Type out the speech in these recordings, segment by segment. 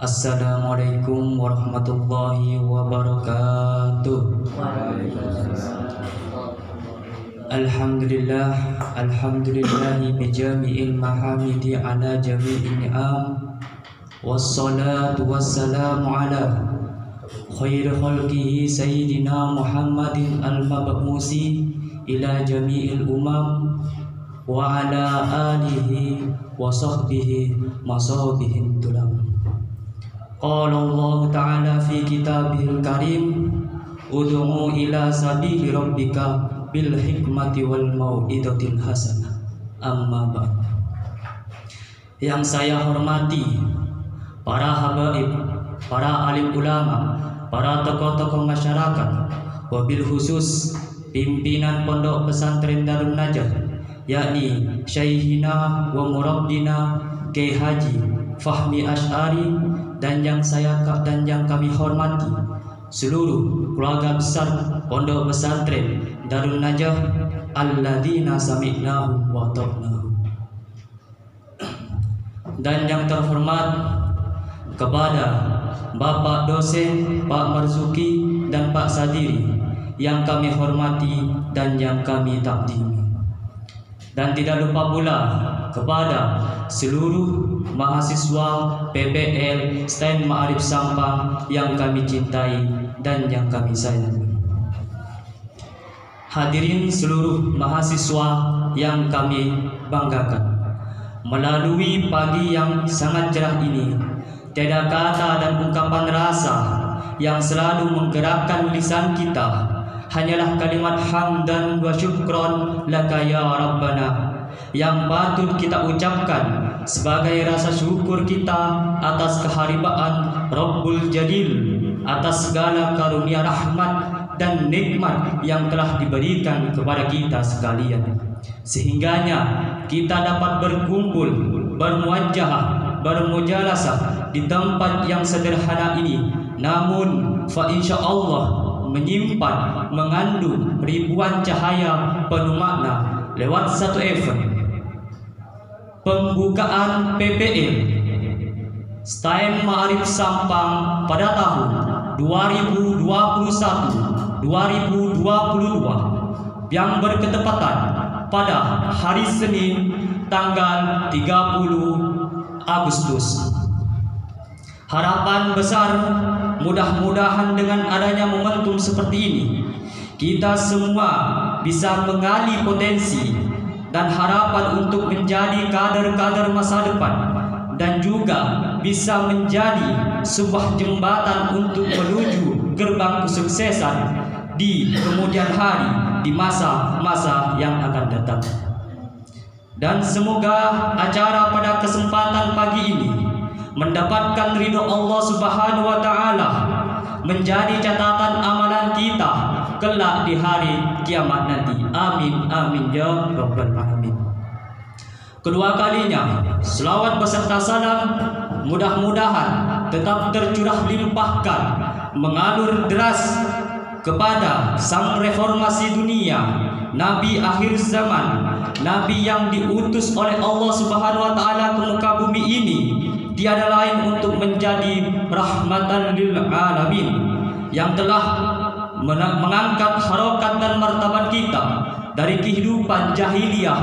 Assalamualaikum warahmatullahi wabarakatuh. Alhamdulillahi bijami'il mahamidi ala jami'in ni'am. Wassalatu wassalamu ala khairi khalqihi sayyidina Muhammadin al-mab'usi ila jami'il umam wa ala alihi wa sahbihi masabihin tulam. Qala Allah ta'ala fi kitabihil karim, ud'u ila sabili rabbika bil hikmati wal mau'izatil hasanah. Amma ba'd. Yang saya hormati para habaib, para alim ulama, para tokoh-tokoh masyarakat, wabil khusus pimpinan Pondok Pesantren Darun Najah, yakni Syekhina wa Murabbina Kiai Haji Fahmi Asy'ari, dan yang kami hormati seluruh keluarga besar Pondok Pesantren Darun Najah alladzina sami'nahum wa ta'nahum. Dan yang terhormat kepada Bapak dosen Pak Marzuki dan Pak Sadiri yang kami hormati dan yang kami takdimi. Dan tidak lupa pula kepada seluruh mahasiswa PPL STEM Ma'arif Sampang yang kami cintai dan yang kami sayangi. Hadirin seluruh mahasiswa yang kami banggakan, melalui pagi yang sangat cerah ini, tiada kata dan ungkapan rasa yang selalu menggerakkan lisan kita, hanyalah kalimat hamdan wa syukron laka ya Rabbana, yang patut kita ucapkan sebagai rasa syukur kita atas keharibaan Rabbul Jalil, atas segala karunia rahmat dan nikmat yang telah diberikan kepada kita sekalian, sehingganya kita dapat berkumpul, bermuajahah, bermujalasah di tempat yang sederhana ini, namun fa insyaallah menyimpan, mengandung ribuan cahaya penuh makna lewat satu event pembukaan PPL STEM Ma'arif Sampang pada tahun 2021-2022 yang berketepatan pada hari Senin tanggal 30 Agustus. Harapan besar mudah-mudahan dengan adanya momentum seperti ini, kita semua bisa menggali potensi dan harapan untuk menjadi kader-kader masa depan, dan juga bisa menjadi sebuah jembatan untuk menuju gerbang kesuksesan di kemudian hari, di masa-masa yang akan datang. Dan semoga acara pada kesempatan pagi ini mendapatkan ridho Allah Subhanahu wa Ta'ala, menjadi catatan amalan kita kelak di hari kiamat nanti. Amin amin ya rabbal alamin. Kedua kalinya selawat beserta salam mudah-mudahan tetap tercurah limpahkan, mengalur deras kepada sang reformasi dunia, Nabi akhir zaman, Nabi yang diutus oleh Allah Subhanahu wa Ta'ala ke muka bumi ini, tiada lain untuk menjadi rahmatan lil alamin, yang telah mengangkat harokat dan martabat kita dari kehidupan jahiliyah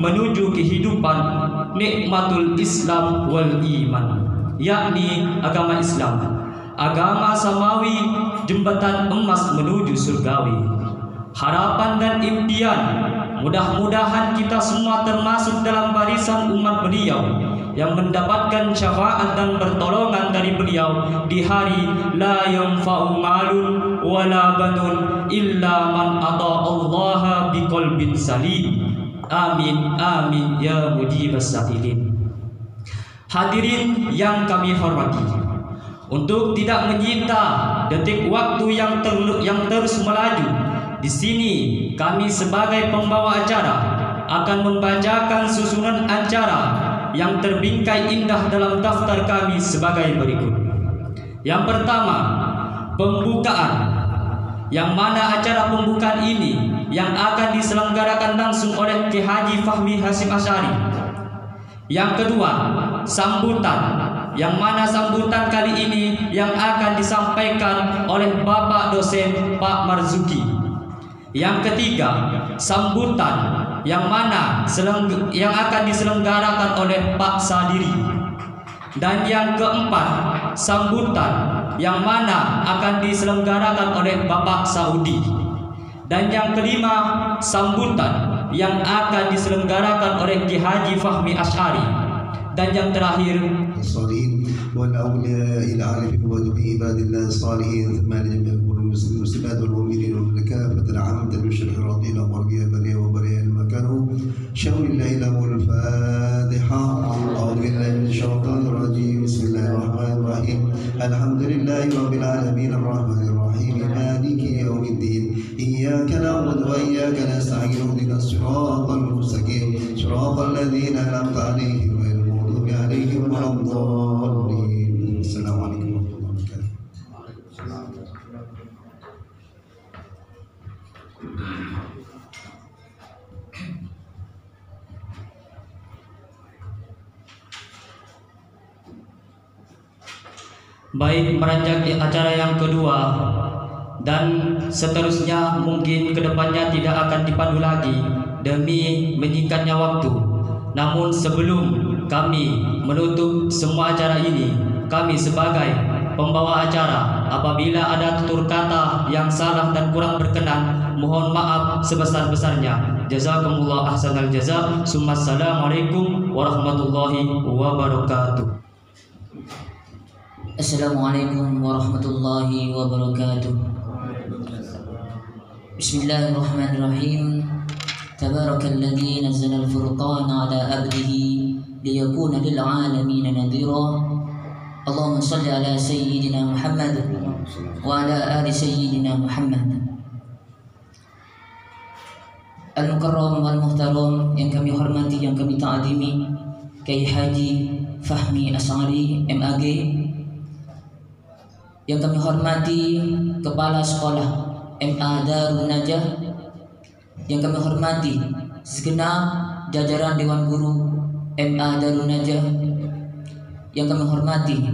menuju kehidupan nikmatul Islam wal iman, yakni agama Islam, agama samawi, jembatan emas menuju surgawi. Harapan dan impian mudah-mudahan kita semua termasuk dalam barisan umat beliau yang mendapatkan syafaat dan pertolongan dari beliau di hari la yanfa'u malun wala banun illa man ata'allaha biqalbin salim. Amin amin ya mujibas sa'ilin. Hadirin yang kami hormati, untuk tidak menyita detik waktu yang terus melaju, di sini kami sebagai pembawa acara akan membacakan susunan acara yang terbingkai indah dalam daftar kami sebagai berikut. Yang pertama, pembukaan, yang mana acara pembukaan ini yang akan diselenggarakan langsung oleh Kiai Haji Fahmi Hasyim Asy'ari. Yang kedua, sambutan, yang mana sambutan kali ini yang akan disampaikan oleh Bapak dosen Pak Marzuki. Yang ketiga, sambutan yang mana yang akan diselenggarakan oleh Pak Sadiri. Dan yang keempat, sambutan yang mana akan diselenggarakan oleh Bapak Saudi. Dan yang kelima, sambutan yang akan diselenggarakan oleh Ki Haji Fahmi Asy'ari. Dan yang terakhir, والأولياء العارفين وعباد الله الصالحين ثم لجميع المسلمات والمؤمنين والكافة العامة بالشرح الرضي لهم ورقيا بريا وبريا ما كانوا شاور الله لهم الفاتحة. أعوذ بالله من الشيطان الرجيم. بسم الله الرحمن الرحيم. الحمد لله رب العالمين الرحمن الرحيم مالك يوم الدين إياك نعبد وإياك نستعين اهدنا الصراط المستقيم صراط الذين أنعمت عليهم غير المغضوب عليهم ولا الضالين. السلام عليكم ورحمة الله وبركاته. Baik, meranjak acara yang kedua dan seterusnya mungkin kedepannya tidak akan dipandu lagi demi menyingkatnya waktu. Namun sebelum kami menutup semua acara ini, kami sebagai pembawa acara apabila ada tutur kata yang salah dan kurang berkenan, mohon maaf sebesar-besarnya. Jazakumullah ahsanal jaza. Assalamualaikum warahmatullahi wabarakatuh. Assalamualaikum warahmatullahi wabarakatuh. Bismillahirrahmanirrahim. Tabarakalladzi nazzala al-furqana ala 'abdihi liyakuna lil 'alamin nadhira. Allahumma shalli ala sayyidina Muhammad wa ala ali sayyidina Muhammad. Al-Mukarram wal Muhtaram, yang kami hormati, yang kami ta'zimi, Kiai Haji Fahmi Asy'ari MAG. Yang kami hormati Kepala Sekolah MA Darun Najah, yang kami hormati segenap jajaran Dewan Guru MA Darun Najah, yang kami hormati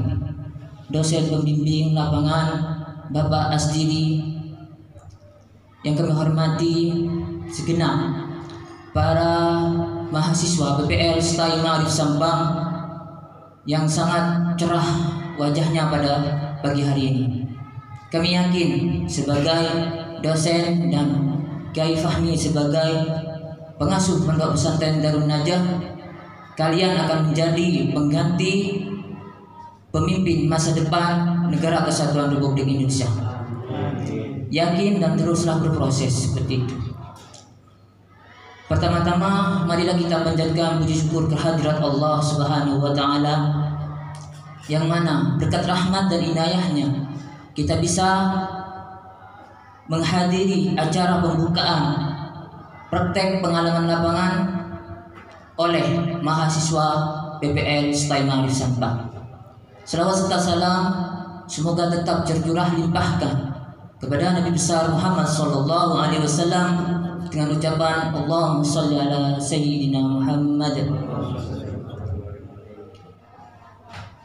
dosen pembimbing lapangan Bapak Asdiri, yang kami hormati segenap para mahasiswa PPL STAI Ma'arif Sampang yang sangat cerah wajahnya pada pagi hari ini. Kami yakin sebagai dosen dan Kiai Fahmi sebagai pengasuh pondok pesantren Darun Najah, kalian akan menjadi pengganti pemimpin masa depan Negara Kesatuan Republik Indonesia. Yakin dan teruslah berproses seperti itu. Pertama-tama marilah kita panjatkan puji syukur kehadirat Allah Subhanahu wa taala, yang mana berkat rahmat dan inayahnya kita bisa menghadiri acara pembukaan praktek pengalaman lapangan oleh mahasiswa PPL STAI Ma'arif Sampang. Selawat serta salam semoga tetap tercurah limpahkan kepada Nabi besar Muhammad sallallahu alaihi wasallam dengan ucapan Allahumma shalli ala sayyidina Muhammad.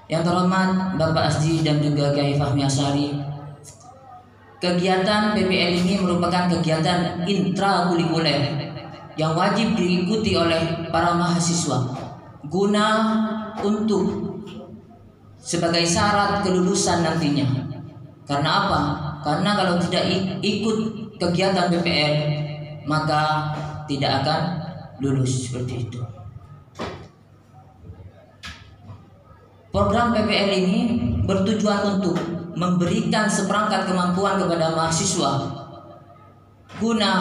Yang terhormat Bapak Asdi dan juga Kiai Fahmi Asy'ari, kegiatan PPL ini merupakan kegiatan intrakurikuler yang wajib diikuti oleh para mahasiswa guna untuk sebagai syarat kelulusan nantinya. Karena apa? Karena kalau tidak ikut kegiatan PPL maka tidak akan lulus, seperti itu. Program PPL ini bertujuan untuk memberikan seperangkat kemampuan kepada mahasiswa guna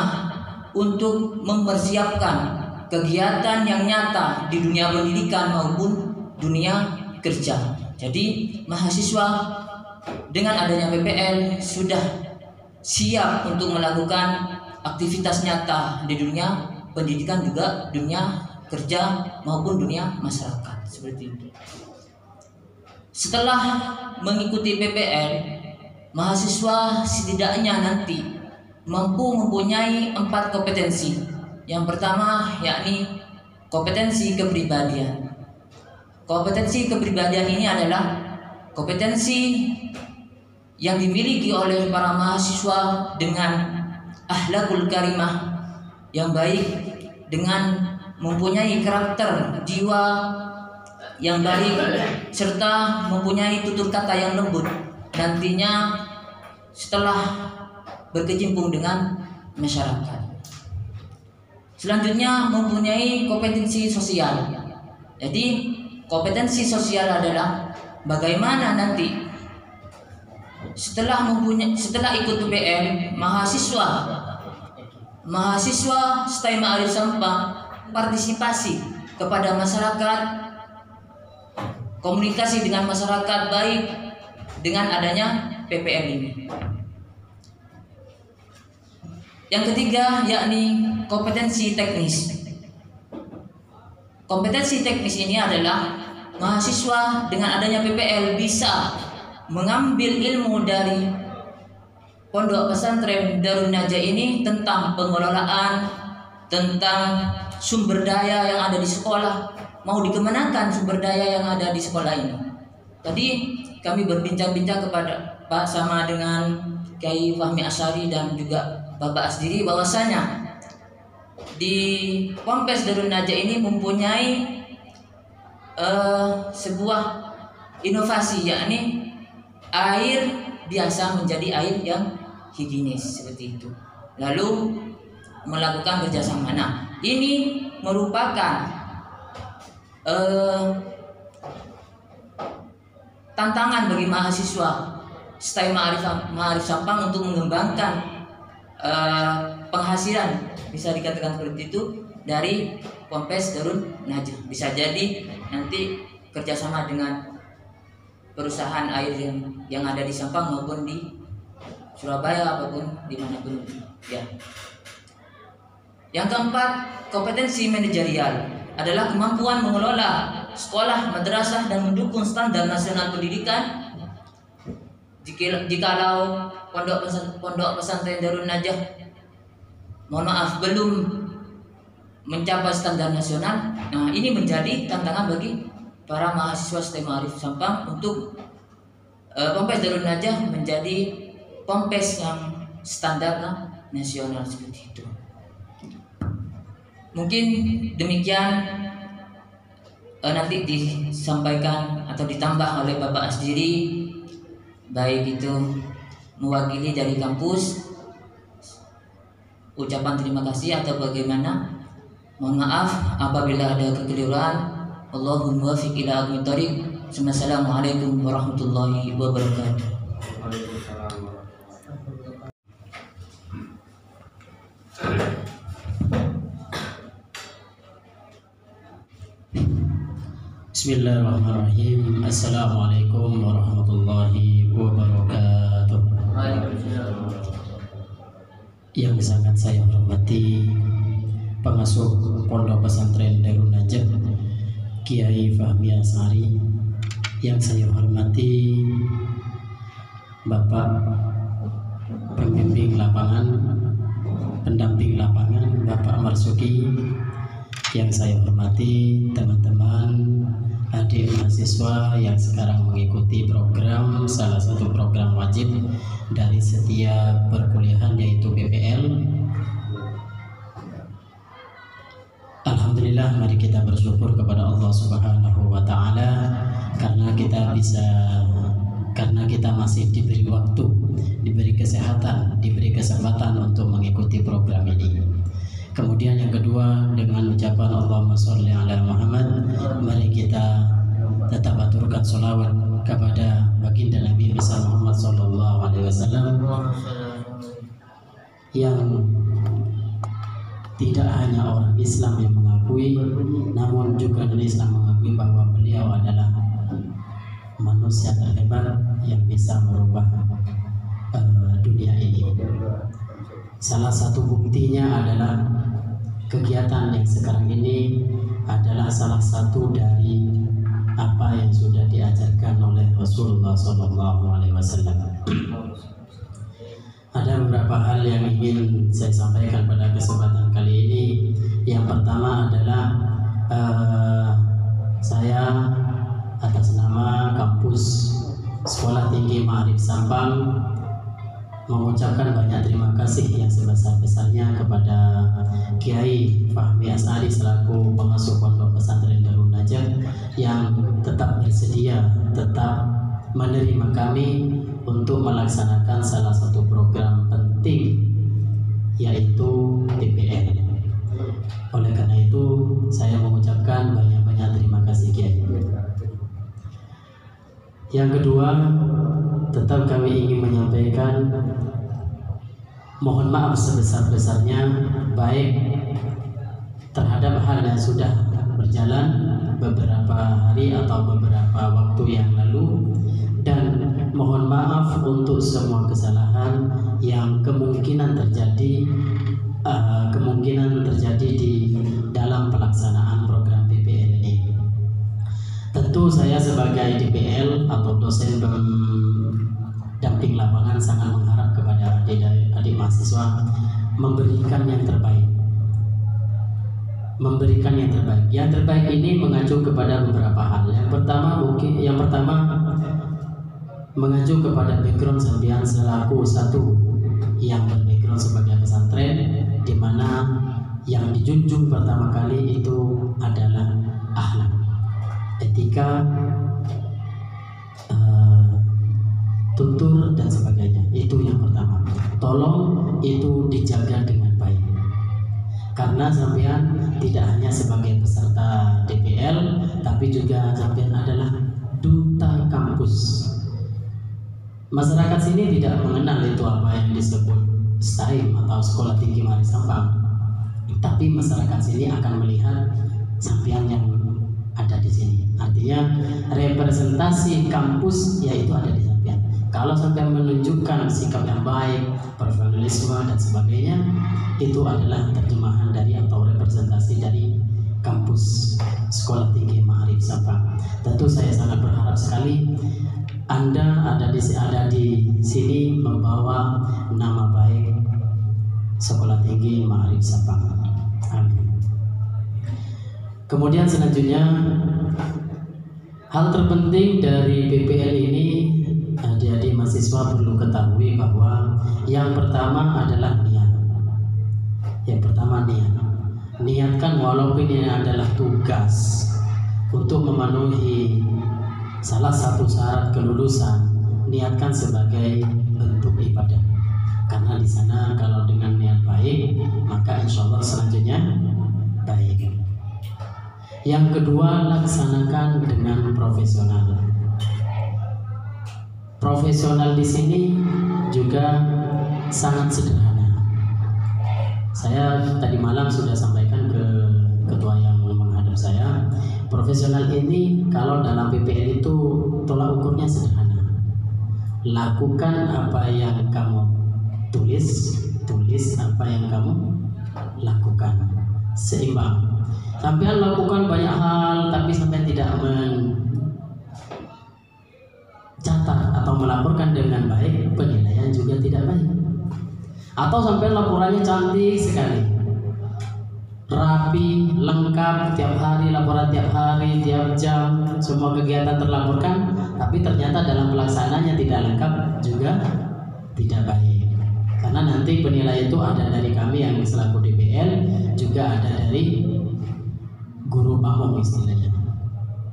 untuk mempersiapkan kegiatan yang nyata di dunia pendidikan maupun dunia kerja. Jadi mahasiswa dengan adanya PPL sudah siap untuk melakukan aktivitas nyata di dunia pendidikan, juga dunia kerja maupun dunia masyarakat, seperti itu. Setelah mengikuti PPL, mahasiswa setidaknya nanti mampu mempunyai 4 kompetensi. Yang pertama yakni kompetensi kepribadian. Kompetensi kepribadian ini adalah kompetensi yang dimiliki oleh para mahasiswa dengan akhlakul karimah yang baik, dengan mempunyai karakter jiwa yang baik, serta mempunyai tutur kata yang lembut nantinya setelah berkecimpung dengan masyarakat. Selanjutnya mempunyai kompetensi sosial. Jadi kompetensi sosial adalah bagaimana nanti setelah ikut PPL mahasiswa STAI Ma'arif Sampang partisipasi kepada masyarakat, komunikasi dengan masyarakat baik dengan adanya PPL ini. Yang ketiga yakni kompetensi teknis. Kompetensi teknis ini adalah mahasiswa dengan adanya PPL bisa mengambil ilmu dari Pondok Pesantren Darun Najah ini tentang pengelolaan, tentang sumber daya yang ada di sekolah, mau dikemanakan sumber daya yang ada di sekolah ini. Tadi kami berbincang-bincang kepada Pak sama dengan Kiai Fahmi Asyari dan juga Bapak Asdiri bahwasanya di Ponpes Darun Najah ini mempunyai sebuah inovasi, yakni air biasa menjadi air yang higienis seperti itu. Lalu melakukan kerjasama. Nah, ini merupakan tantangan bagi mahasiswa STAI Ma'arif Sampang untuk mengembangkan penghasilan, bisa dikatakan seperti itu, dari Ponpes Darun Najah. Bisa jadi nanti kerjasama dengan perusahaan air yang ada di Sampang maupun di Surabaya apapun dimanapun ya. Yang keempat, kompetensi manajerial adalah kemampuan mengelola sekolah, madrasah dan mendukung standar nasional pendidikan. Jikalau Pondok Pesantren Darun Najah belum mencapai standar nasional, nah ini menjadi tantangan bagi para mahasiswa STAI Ma'arif Sampang untuk Ponpes Darun Najah menjadi Ponpes yang standar nasional seperti itu. Mungkin demikian nanti disampaikan atau ditambah oleh Bapak Asdiri, baik itu mewakili dari kampus, ucapan terima kasih atau bagaimana. Mohon maaf apabila ada kekeliruan. Allahumma muwaffiq ila aqwamit thoriq. Assalamualaikum warahmatullahi wabarakatuh. Bismillahirrahmanirrahim. Assalamualaikum warahmatullahi wabarakatuh. Yang sangat saya hormati pengasuh Pondok Pesantren Darun Najah Kiai Fahmi Asyari, yang saya hormati Bapak pembimbing lapangan, pendamping lapangan Bapak Marsuki, yang saya hormati teman-teman adik mahasiswa yang sekarang mengikuti program, salah satu program wajib dari setiap perkuliahan yaitu PPL. Alhamdulillah, mari kita bersyukur kepada Allah Subhanahu wa Ta'ala karena kita masih diberi waktu, diberi kesehatan, diberi kesempatan untuk mengikuti program ini. Kemudian yang kedua, dengan ucapan Allahumma sholli ala Muhammad, mari kita tetap aturkan sholawat kepada baginda Nabi besar Muhammad sallallahu alaihi wasallam, yang tidak hanya orang Islam yang mengakui, namun juga non-Islam mengakui bahwa beliau adalah manusia terhebat yang bisa merubah dunia ini. Salah satu buktinya adalah kegiatan yang sekarang ini adalah salah satu dari apa yang sudah diajarkan oleh Rasulullah SAW. Ada beberapa hal yang ingin saya sampaikan pada kesempatan kali ini. Yang pertama adalah saya atas nama kampus Sekolah Tinggi Ma'arif Sampang mengucapkan banyak terima kasih yang sebesar-besarnya kepada Kiai Fahmi As'ari selaku pengasuh Pondok Pesantren Darun Najah yang tetap bersedia, tetap menerima kami untuk melaksanakan salah satu program penting, yaitu PPL. Oleh karena itu saya mengucapkan banyak-banyak terima kasih Kiai. Yang kedua, tetap kami ingin menyampaikan mohon maaf sebesar-besarnya baik terhadap hal yang sudah berjalan beberapa hari atau beberapa waktu yang lalu, dan mohon maaf untuk semua kesalahan yang kemungkinan terjadi di dalam pelaksanaan program PPL ini. Tentu saya sebagai DPL atau dosen pendamping lapangan sangat mengharap kepada adik mahasiswa memberikan yang terbaik. Yang terbaik ini mengacu kepada beberapa hal. Yang pertama mengacu kepada background sampean selaku satu yang berbackground sebagai pesantren, di mana yang dijunjung pertama kali itu adalah akhlak, etika, tutur dan sebagainya. Itu yang pertama. Tolong itu dijaga dengan baik. Karena sampean tidak hanya sebagai peserta DPL, tapi juga sampean adalah duta kampus. Masyarakat sini tidak mengenal itu apa yang disebut STAIM atau Sekolah Tinggi Ma'arif Sampang, tapi masyarakat sini akan melihat sampean yang ada di sini. Artinya representasi kampus yaitu ada di sampean. Kalau sampean menunjukkan sikap yang baik, profesionalisme dan sebagainya, itu adalah terjemahan dari atau representasi dari kampus Sekolah Tinggi Ma'arif Sampang. Tentu saya sangat berharap sekali Anda ada di sini membawa nama baik Sekolah Tinggi Ma'arif Sampang. Amin. Kemudian selanjutnya, hal terpenting dari PPL ini adik-adik mahasiswa perlu ketahui bahwa yang pertama adalah niat. Niatkan walaupun ini adalah tugas untuk memenuhi salah satu syarat kelulusan, niatkan sebagai bentuk ibadah. Karena di sana kalau dengan niat baik, maka insya Allah selanjutnya baik. Yang kedua, laksanakan dengan profesional. Profesional di sini juga sangat sederhana. Saya tadi malam sudah sampaikan ke ketua yang menghadap saya, profesional ini kalau dalam PPL itu tolak ukurnya sederhana. Lakukan apa yang kamu tulis apa yang kamu lakukan, seimbang. Sampai lakukan banyak hal tapi sampai tidak mencatat atau melaporkan dengan baik, penilaian juga tidak baik. Atau sampai laporannya cantik sekali, rapi, lengkap, tiap hari laporan, tiap hari, tiap jam, semua kegiatan terlaporkan, tapi ternyata dalam pelaksanaannya tidak lengkap juga tidak baik. Karena nanti penilaian itu ada dari kami yang selaku DPL, juga ada dari guru pamong istilahnya.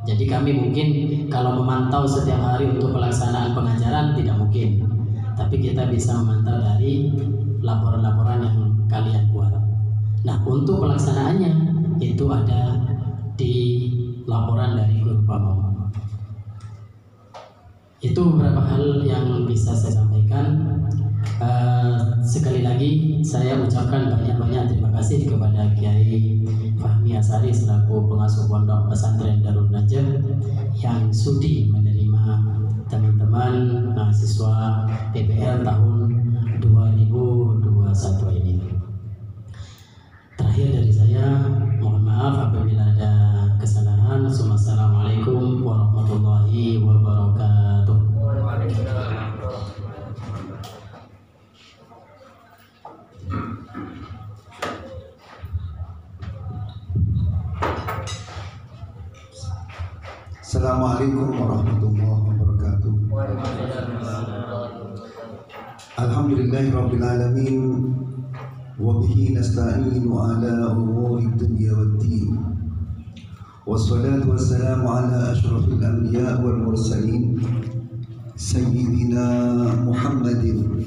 Jadi kami mungkin kalau memantau setiap hari untuk pelaksanaan pengajaran tidak mungkin, tapi kita bisa memantau dari laporan-laporan yang kalian buat. Nah, untuk pelaksanaannya itu ada di laporan dari guru pamong. Itu beberapa hal yang bisa saya sampaikan. Sekali lagi saya ucapkan banyak-banyak terima kasih kepada Kiai Fahmi As'ari selaku pengasuh Pondok Pesantren Darun Najah yang sudi menerima teman-teman mahasiswa PPL tahun 2021 ini. Terakhir dari saya, mohon maaf apabila ada kesalahan. Assalamualaikum warahmatullahi wabarakatuh. Assalamualaikum warahmatullahi wabarakatuh. Alhamdulillahirabbil alamin wa bihi nasta'inu ala umuri dunya waddin. Wassalatu wassalamu ala asyrafil anbiya wal mursalin sayyidina Muhammadin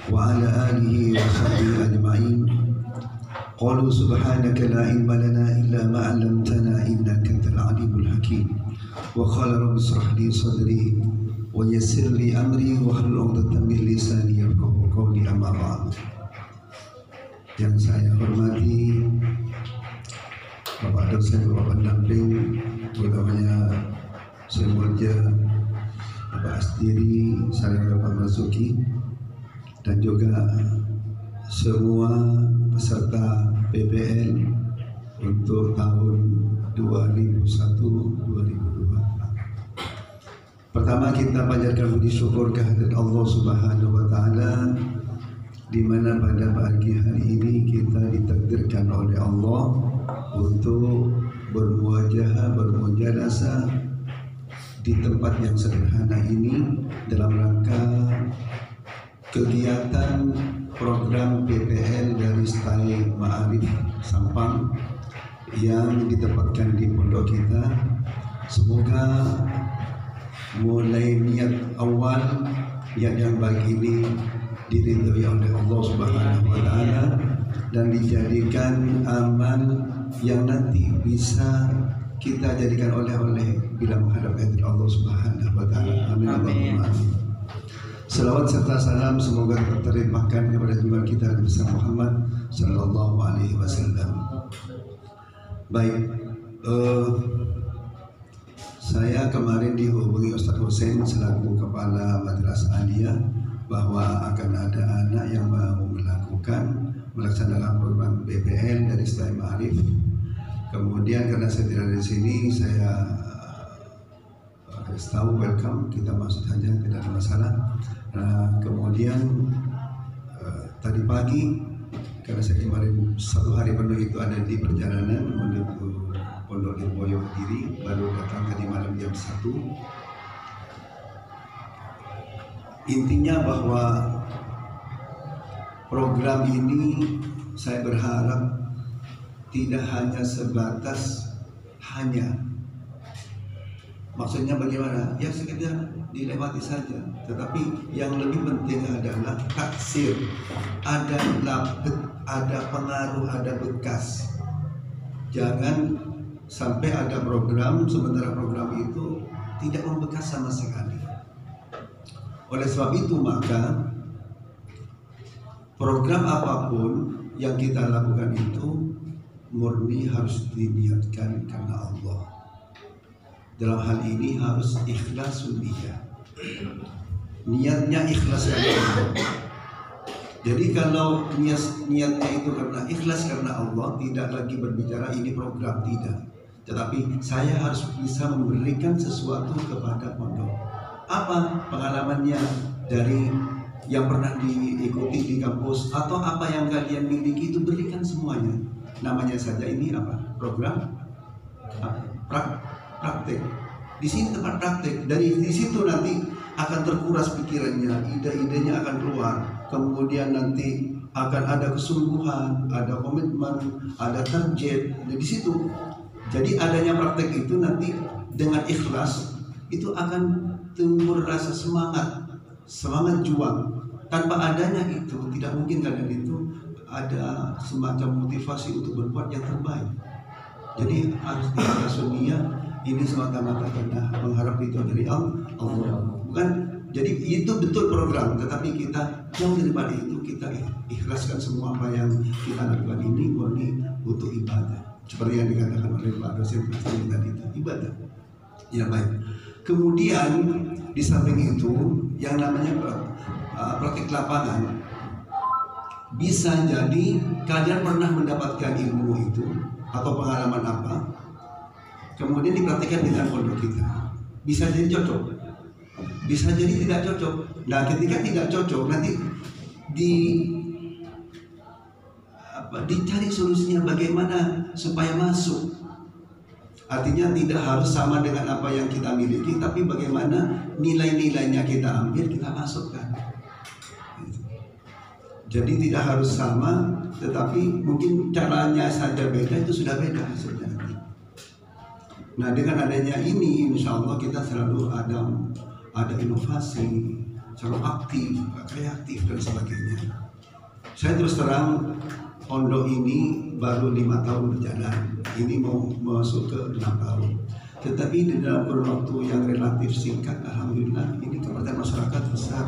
wa ala alihi wa sahbihi ajma'in. Qalu subhanaka la ilma lana illa ma 'allamtana innaka antal alimul hakim. Wa qala rabbi ishrah li sadri wa yassir li amri wa hlul 'uqdatam min lisani yafqahu qawli, amma ba'd. Yang saya hormati Bapak dosen, Bapak pendamping, utamanya Syekh Mulja, Bapak Astiri, saya Bapak Marzuki, dan juga semua peserta PPL untuk tahun 2001-2002. Pertama, kita panjatkan puji syukur kehadirat Allah Subhanahu wa taala, di mana pada pagi hari ini kita ditakdirkan oleh Allah untuk bermujalasah di tempat yang sederhana ini dalam rangka kegiatan program PPL dari STAI Ma'arif Sampang yang ditempatkan di pondok kita. Semoga mulai niat awal, niat yang baik ini diridhoi oleh Allah Subhanahu wa taala dan dijadikan amal yang nanti bisa kita jadikan oleh-oleh bila menghadap hadirat Allah Subhanahu wa taala. Amin Allahumma amin. Salawat serta salam semoga terlimpahkan kepada junjungan kita Nabi besar Muhammad sallallahu alaihi wasallam. Baik, saya kemarin dihubungi Ustaz Hussein selaku kepala Madrasah Aliyah bahwa akan ada anak yang mau melaksanakan program PPL dari STAI Ma'arif. Kemudian karena saya tidak di sini, saya harus tahu, welcome, kita masuk saja, tidak ada masalah. Kemudian tadi pagi, karena saya kemarin 1 hari penuh itu ada di perjalanan menuju Pondok Lirboyo Kediri, baru datang tadi malam jam 1. Intinya bahwa program ini saya berharap tidak hanya sebatas maksudnya bagaimana? Ya sekedar dilewati saja. Tetapi yang lebih penting adalah taksir, ada pengaruh, ada bekas. Jangan sampai ada program sementara program itu tidak membekas sama sekali. Oleh sebab itu maka program apapun yang kita lakukan itu murni harus diniatkan karena Allah. Dalam hal ini harus ikhlasun niyah. Niatnya ikhlas karena Allah. Jadi kalau niatnya itu karena ikhlas karena Allah, tidak lagi berbicara ini program, tidak. Tetapi saya harus bisa memberikan sesuatu kepada pondok. Apa pengalamannya dari yang pernah diikuti di kampus atau apa yang kalian miliki itu berikan semuanya. Namanya saja ini apa? Program praktek. Di sini tempat praktek. Dari di situ nanti akan terkuras pikirannya, ide-idenya akan keluar. Kemudian nanti akan ada kesungguhan, ada komitmen, ada target. Di situ. Jadi adanya praktek itu nanti dengan ikhlas itu akan tumbuh rasa semangat juang. Tanpa adanya itu tidak mungkin kalian itu ada semacam motivasi untuk berbuat yang terbaik. Jadi harus ikhlasun niyah, ini semata-mata karena mengharap itu dari Allah. Bukan, jadi itu betul program, tetapi kita jauh daripada itu, kita ikhlaskan semua apa yang kita lakukan ini murni untuk ibadah. Seperti yang dikatakan oleh Pak dosen tadi, itu ibadah. Ya baik. Kemudian di samping itu yang namanya praktik lapangan, bisa jadi kalian pernah mendapatkan ilmu itu atau pengalaman apa, kemudian dipraktikkan dengan pondok kita. Bisa jadi cocok, bisa jadi tidak cocok. Nah ketika tidak cocok nanti dicari solusinya bagaimana supaya masuk. Artinya tidak harus sama dengan apa yang kita miliki, tapi bagaimana nilai-nilainya kita ambil, kita masukkan. Jadi tidak harus sama, tetapi mungkin caranya saja beda, itu sudah beda hasilnya. Nah, dengan adanya ini, insya Allah kita selalu ada inovasi, selalu aktif, kreatif dan sebagainya. Saya terus terang, pondok ini baru 5 tahun berjalan. Ini mau masuk ke 6 tahun. Tetapi di dalam kurun waktu yang relatif singkat, alhamdulillah ini kepada masyarakat besar.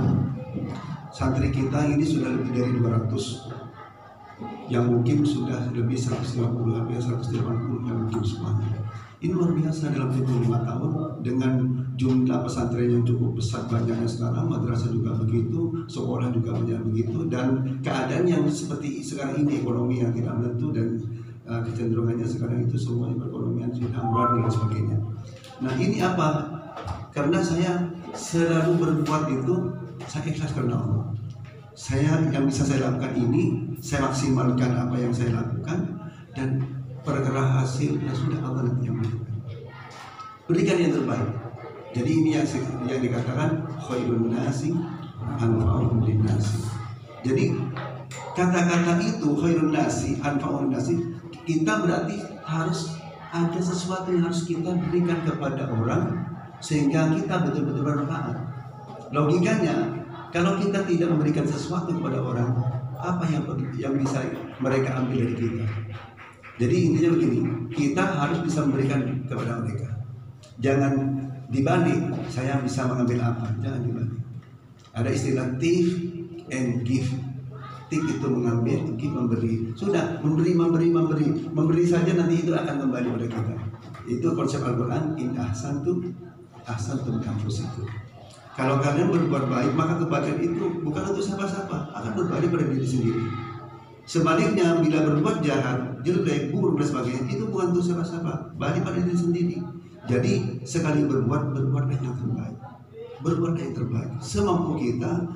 Santri kita ini sudah lebih dari 200, yang mungkin sudah lebih 150, hampir 180 yang mungkin semuanya. Ini luar biasa dalam tempoh 5 tahun dengan jumlah pesantren yang cukup besar banyaknya sekarang, madrasah juga begitu, sekolah juga banyak begitu, dan keadaan yang seperti sekarang ini, ekonomi yang tidak menentu dan kecenderungannya sekarang itu semuanya perekonomian sudah murah dan sebagainya. Nah, ini apa? Karena saya selalu berbuat itu, saya ikhlas karena Allah. Saya yang bisa saya lakukan ini, saya maksimalkan apa yang saya lakukan, dan perkara hasilnya sudah Allah nanti yang berikan. Berikan yang terbaik. Jadi ini yang dikatakan khairun nasi anfa'uhum linnasi. Jadi kata-kata itu khairun nasi anfa'uhum linnasi, kita berarti harus ada sesuatu yang harus kita berikan kepada orang sehingga kita betul-betul bermanfaat. Logikanya, kalau kita tidak memberikan sesuatu kepada orang, apa yang bisa mereka ambil dari kita? Jadi intinya begini, kita harus bisa memberikan kepada mereka. Jangan dibalik, saya bisa mengambil apa, jangan dibalik. Ada istilah take and give. Take itu mengambil, give memberi. Sudah, memberi saja nanti itu akan kembali pada kita. Itu konsep Al-Quran, in ahsantum ahsantum li anfusikum. Kalau kalian berbuat baik, maka kebaikan itu bukan untuk siapa-siapa, akan berbalik pada diri sendiri. Sebaliknya, bila berbuat jahat, jelek, buruk dan sebagainya, itu bukan untuk siapa-siapa, balik pada diri sendiri. Jadi sekali berbuatlah yang terbaik, berbuatlah yang terbaik semampu kita.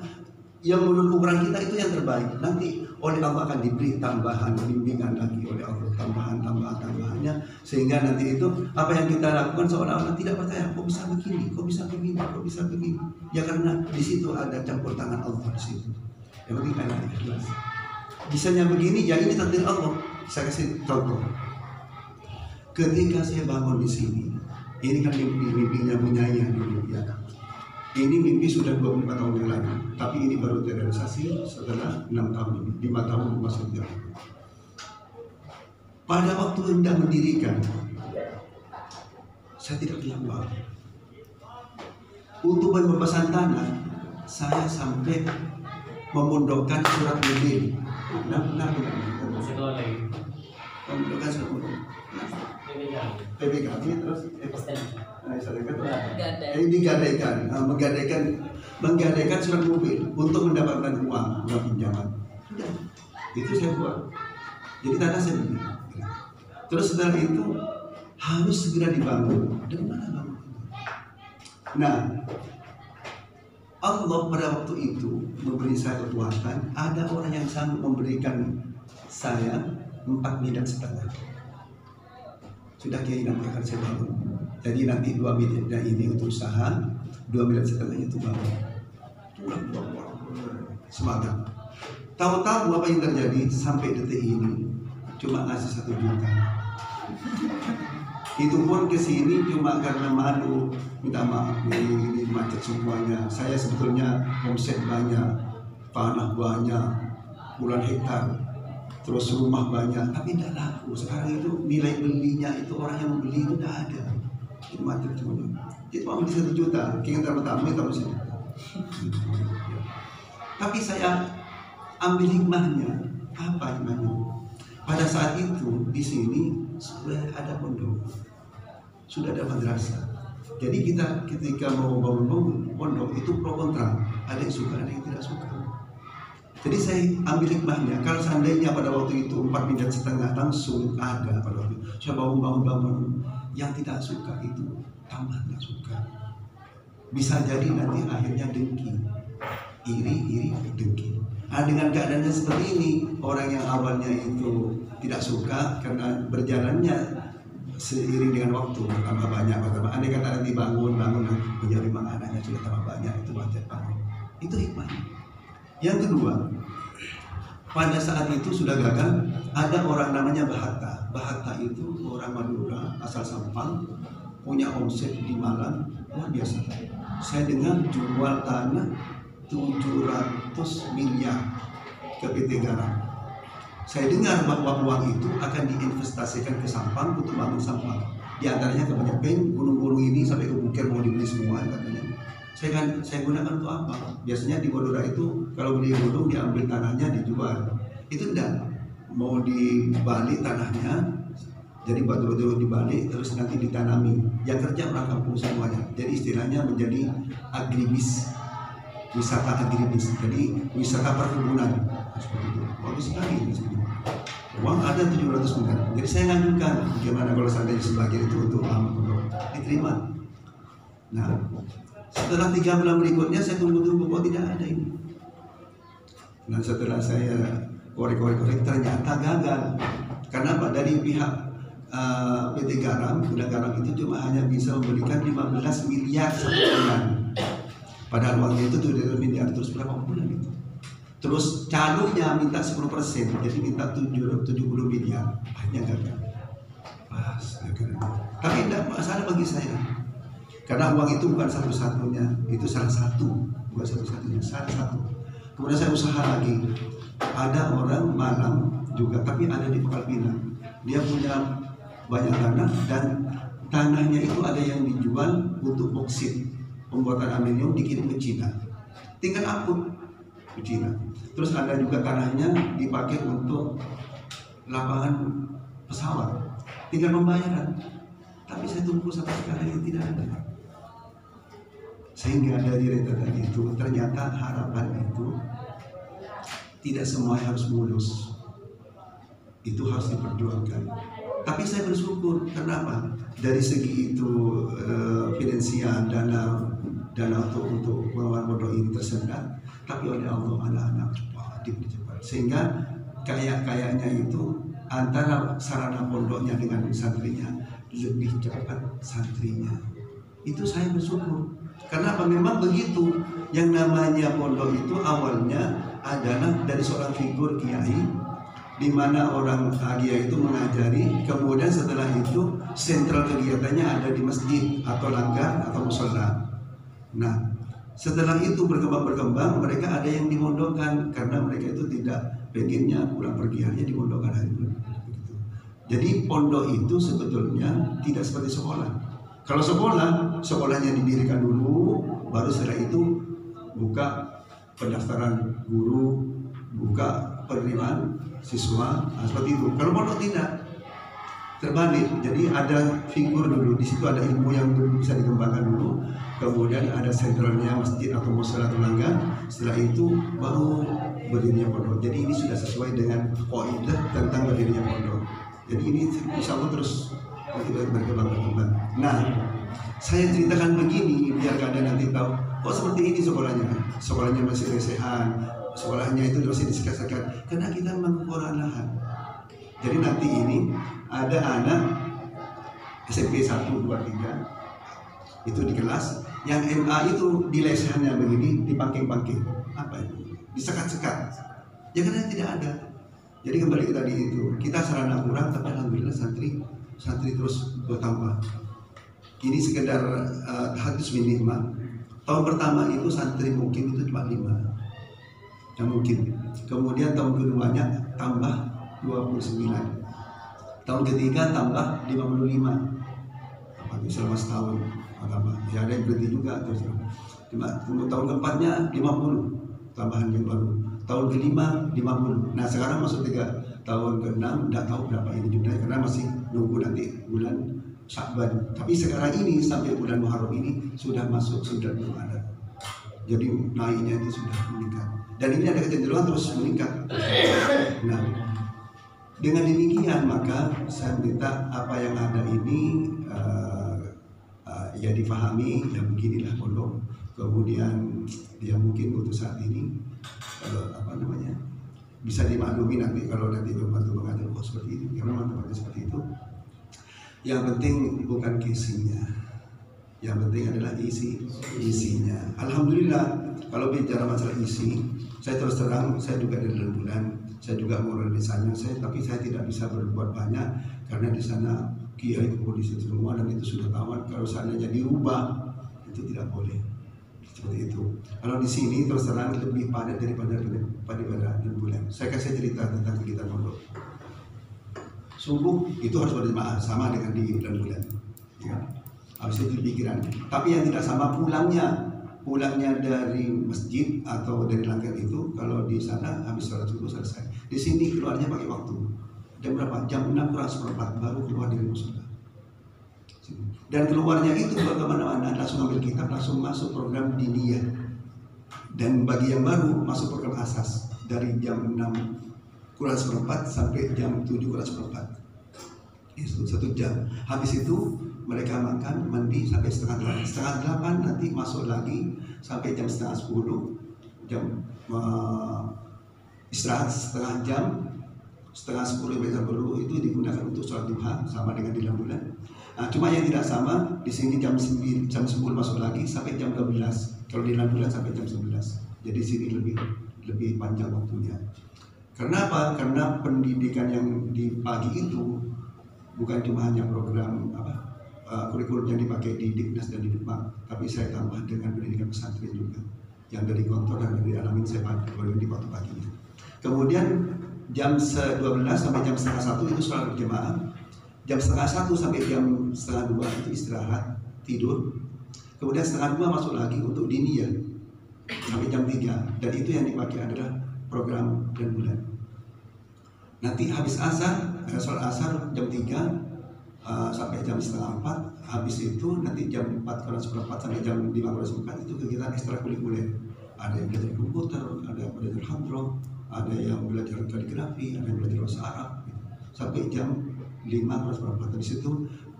Yang menurut ukuran kita itu yang terbaik. Nanti oleh Allah akan diberi tambahan, bimbingan lagi oleh Allah, tambahannya, sehingga nanti itu apa yang kita lakukan seolah-olah tidak percaya, kok bisa begini, kok bisa begini. Ya karena di situ ada campur tangan Allah di situ. Yang penting karena ikhlas. Bisanya begini, ya ini takdir Allah. Saya kasih contoh. Ketika saya bangun di sini, ini kan mimpinya punyanya dulu ya. Ini mimpi sudah 25 tahun yang lalu, tapi ini baru terrealisasi setelah 6 tahun ini, 5 tahun maksudnya. Pada waktu hendak mendirikan, saya tidak punya uang. Untuk pembebasan tanah, saya sampai memondokkan surat mobil. Memondokkan surat mobil. PPKB terus menggadaikan surat mobil untuk mendapatkan uang pinjaman. Itu saya buat. Jadi tanah saya beli. Terus setelah itu harus segera dibangun. Dari mana bangun? Nah, Allah pada waktu itu memberi saya kekuatan. Ada orang yang sanggup memberikan saya 4,5 miliar. Sudah keinginan akan saya bangun. Jadi nanti 2 miliar ini untuk usaha, 2,5 miliar itu bangun. Semangat. Tahu-tahu apa yang terjadi sampai detik ini cuma ngasih 1 juta. Itu pun kesini cuma karena malu, minta maaf ini macet semuanya. Saya sebetulnya omset banyak, tanah banyak, puluhan hektar, terus rumah banyak, tapi tidak laku. Sekarang itu nilai belinya itu orang yang membeli itu tidak ada. Itu macet semuanya. Itu mau 1 juta, keinginan pertama itu 1 juta. Tapi saya ambil hikmahnya. Apa hikmahnya? Pada saat itu di sini sudah ada pondok, sudah ada madrasah. Jadi kita ketika mau bangun pondok itu pro kontra, ada yang suka, ada yang tidak suka. Jadi saya ambil hikmahnya. Kalau seandainya pada waktu itu 4,5 miliar langsung ada pada waktu itu, saya bangun, yang tidak suka itu tambah tidak suka. Bisa jadi nanti akhirnya dengki, iri dengki. Nah, dengan keadaannya seperti ini, orang yang awalnya itu tidak suka karena berjalannya seiring dengan waktu bertambah banyak. Andai kata nanti bangun menjadi memang anaknya sudah tambah banyak, itu wajar bangun. Itu hikmahnya. Yang kedua, pada saat itu sudah gagal, ada orang namanya Bahatta. Bahatta itu orang Madura, asal Sampang, punya omset di Malang luar biasa. Saya dengar jual tanah 700 miliar ke PT Garam. Saya dengar bahwa uang itu akan diinvestasikan ke Sampang untuk bangun Sampang. Di antaranya ke Penyepeng, gunung-gunung ini sampai ke Bukir mau dibeli semua katanya. Saya gunakan untuk apa? Biasanya di Madura itu kalau beli gunung diambil tanahnya dijual. Itu enggak, mau dibalik tanahnya, jadi batu-batu dibalik terus nanti ditanami. Yang kerja orang kampung semuanya. Jadi istilahnya menjadi agribis, wisata agribis. Jadi wisata perkebunan. Seperti itu. Bagus sekali. Uang ada 700 miliar. Jadi saya ngajukan bagaimana kalau seandainya sebagian itu untuk pondok diterima. Nah, setelah 3 bulan berikutnya saya tunggu-tunggu kok tidak ada ini. Nah, setelah saya korek-korek ternyata gagal. Kenapa? Dari pihak PT Garam, Gudang Garam itu cuma hanya bisa memberikan 15 miliar satu bulan. Padahal uangnya itu 7 miliar terus berapa bulan itu? Terus calonnya minta 10%, jadi minta 70 miliar, hanya gagal. Tapi tidak masalah bagi saya, karena uang itu bukan satu-satunya, itu salah satu, bukan satu-satunya, salah satu. Kemudian saya usaha lagi, ada orang Malang juga, tapi ada di Pangkal Pinang. Dia punya banyak tanah dan tanahnya itu ada yang dijual untuk boksit, pembuatan aluminium dikirim ke Cina, tinggal angkut ke Cina. Terus ada juga tanahnya dipakai untuk lapangan pesawat, tinggal pembayaran. Tapi saya tunggu sampai sekarang yang tidak ada. Sehingga dari rentetan itu ternyata harapan itu tidak semua harus mulus, itu harus diperjuangkan. Tapi saya bersyukur, kenapa? Dari segi itu finansial, dana untuk pengelolaan pondok ini tersendat, tapi oleh Allah anak-anak cepat, sehingga kayaknya itu antara sarana pondoknya dengan santrinya lebih cepat santrinya. Itu saya bersyukur. Kenapa? Memang begitu. Yang namanya pondok itu awalnya adalah dari seorang figur kiai, di mana orang kiai itu mengajari, kemudian setelah itu sentral kegiatannya ada di masjid atau langgar atau musola. Nah, setelah itu berkembang, mereka ada yang dimondokkan karena mereka itu tidak pengennya pulang pergi, hanya dimondokkan hari itu. Jadi pondok itu sebetulnya tidak seperti sekolah. Kalau sekolahnya didirikan dulu, baru setelah itu buka pendaftaran guru, buka penerimaan siswa, seperti itu. Kalau pondok tidak, terbalik. Jadi ada figur dulu, di situ ada ilmu yang bisa dikembangkan dulu. Kemudian ada sentralnya masjid atau musola atau langgar. Setelah itu baru berdirinya pondok. Jadi ini sudah sesuai dengan kaidah tentang berdirinya pondok. Jadi ini insya Allah terus berkembang. Nah, saya ceritakan begini biar kalian nanti tahu. Kok seperti ini sekolahnya? Sekolahnya masih lesehan, sekolahnya itu masih disekat-sekat karena kita mengukur lahan. Jadi nanti ini ada anak SMP 1, 2, 3 itu di kelas, yang MA itu di lesehannya begini, dipangking-pangking. Apa itu? Disekat-sekat. Ya karena tidak ada. Jadi kembali ke tadi itu, kita sarana kurang, tapi alhamdulillah santri terus bertambah. Ini sekedar hadis minimum. Tahun pertama itu santri mungkin itu cuma 5 yang mungkin. Kemudian tahun keduanya tambah 29. Tahun ketiga tambah 55. Selama setahun tambah. Ya ada yang berhenti juga terus. Tahun keempatnya 50 tambahan yang baru. Tahun kelima 50. Nah sekarang masuk 3 tahun ke-6, tidak tahu berapa ini jumlahnya karena masih nunggu nanti bulan Sya'ban. Tapi sekarang ini sampai bulan Muharram ini sudah masuk, sudah belum ada. Jadi naiknya itu sudah meningkat. Dan ini ada kecenderungan terus meningkat. Nah, dengan demikian maka saya minta apa yang ada ini ya difahami, ya beginilah pondok. Kemudian ya mungkin untuk saat ini bisa dimaklumi nanti kalau nanti membantu mengajar kok seperti ini, karena memang tempatnya seperti itu. Yang penting bukan isinya, yang penting adalah isinya. Alhamdulillah, kalau bicara masalah isi, saya terus terang, saya juga di dalam bulan, saya juga moral di sana, tapi saya tidak bisa berbuat banyak karena di sana kiai polisi semua dan itu sudah tamat. Kalau seandainya dirubah, itu tidak boleh. Seperti itu. Kalau di sini terus terang lebih padat daripada di bulan. Saya kasih cerita tentang kegiatan pondok. Subuh itu harus berjemaah sama dengan di bulan. Ya. Habis itu pikiran. Tapi yang tidak sama pulangnya dari masjid atau dari langgar itu, kalau di sana habis sholat subuh selesai. Di sini keluarnya pakai waktu. Jam berapa? Jam 6 kurang seperempat baru keluar dari musola. Dan keluarnya itu ke mana-mana, langsung ambil kitab, langsung masuk program diniyah. Dan bagi yang baru masuk program asas dari jam 6 kurang seperempat sampai jam 7 kurang seperempat. Itu 1 jam. Habis itu mereka makan, mandi sampai setengah 8 nanti masuk lagi sampai jam setengah 10, jam istirahat setengah jam, setengah 10 sampai jam 10 itu digunakan untuk sholat duha sama dengan di dalam bulan. Nah, cuma yang tidak sama di sini jam 10 masuk lagi sampai jam 12. Kalau di dalam bulan sampai jam 11. Jadi sini lebih panjang waktunya. Karena apa? Karena pendidikan yang di pagi itu bukan cuma hanya program kurikulum yang dipakai di Diknas dan di Dikma, tapi saya tambah dengan pendidikan pesantren juga yang dari Gontor dan dari Alamin saya pakai di waktu pagi. Kemudian jam 12 sampai jam setengah 1 itu sholat berjamaah. Jam setengah 1 sampai jam setengah 2 itu istirahat tidur. Kemudian setengah 2 masuk lagi untuk diniyah sampai jam 3, dan itu yang dipakai adalah program dan bulan. Nanti habis asar, sholat asar jam 3 sampai jam setengah 4. Habis itu nanti jam 4 kurang seperempat sampai jam 5 kurang seperempat itu kegiatan ekstrakurikuler. Ada yang belajar komputer, ada yang belajar hadroh, ada yang belajar kaligrafi, ada yang belajar bahasa Arab, sampai jam 5 kurang seperempat. Habis itu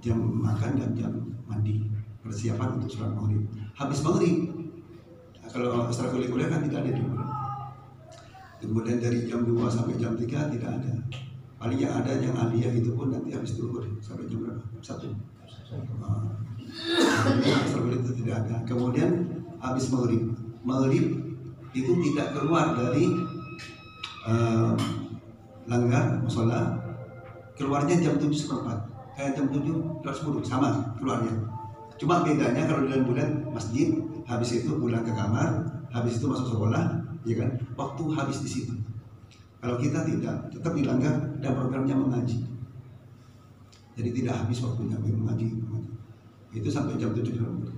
jam makan dan jam mandi, persiapan untuk sholat maghrib. Habis maghrib, kalau ekstrakurikuler kan tidak ada di bulan. Kemudian dari jam 2 sampai jam 3 tidak ada. Paling yang ada yang aliyah itu pun nanti habis zuhur sampai jam berapa? 1. Ekstrakurikuler itu tidak ada. Kemudian habis maghrib itu tidak keluar dari langgar musola, keluarnya jam 7:15. Jam 7:10 sama keluarnya. Cuma bedanya kalau di bulan masjid, habis itu pulang ke kamar, habis itu masuk sekolah, ya kan? Waktu habis di situ. Kalau kita tidak, tetap di langgar dan programnya mengaji. Jadi tidak habis waktunya mengaji. Itu sampai jam 7:10.